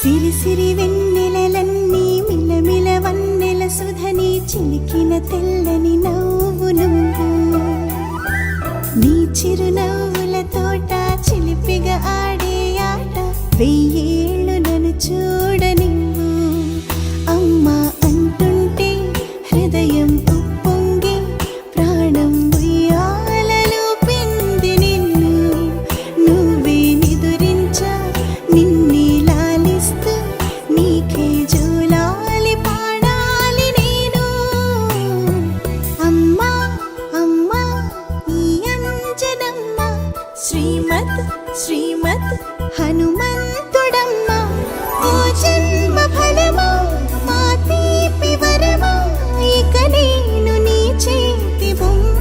సిరి సిరి వెన్నెలలన్నీ మిలమిల వన్నెల సుధని చిలికిన తెల్లని నవ్వు నువ్వు నీ చిరునవ్వుల తోట చిలిపిగా ఆడే ఆట వెయ్యేళ్ళు నన్ను చూడనివ్వు అమ్మా అంటుంటే హృదయం ఉప్పొంగి ప్రాణం ఉయ్యాలలో పిండి నిన్ను నువ్వే నిదురించా నిన్నే లాలిస్తూ నీకే జోలాలి పాడాలి నేను అమ్మా అమ్మా ఈ అంజనమ్మ శ్రీమత్ శ్రీమత్ హనుమంతుడమ్మ ఓ జన్మ ఫలమా మా తీపి వరమా ఇక నేను నీ చేతి బొమ్మ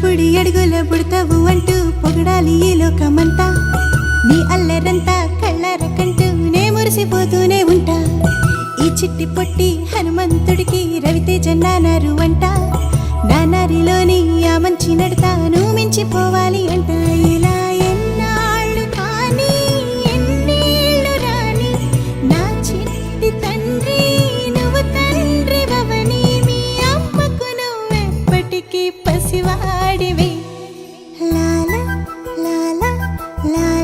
బుడి అడుగుల బుడతావు అంటూ పొగడాలి ఈ లోకమంతా నీ అల్లరంతా కళ్ళారకంటూ నే మురిసిపోతూనే ఉంటా ఈ చిట్టి పొట్టి హనుమంతుడికి రవితేజ నానారు అంట నానారిలోని ఆ మంచి నడతాను మించిపోవాలి అంట ఇలా ఎన్నాళ్ళు కానీ ఎన్నేళ్ళు రాని నా చిట్టి తండ్రి నువ్వు తండ్రి భవని మీ అమ్మకు నువ్వెప్పటికీ పసివాడివి లాల లాల లాల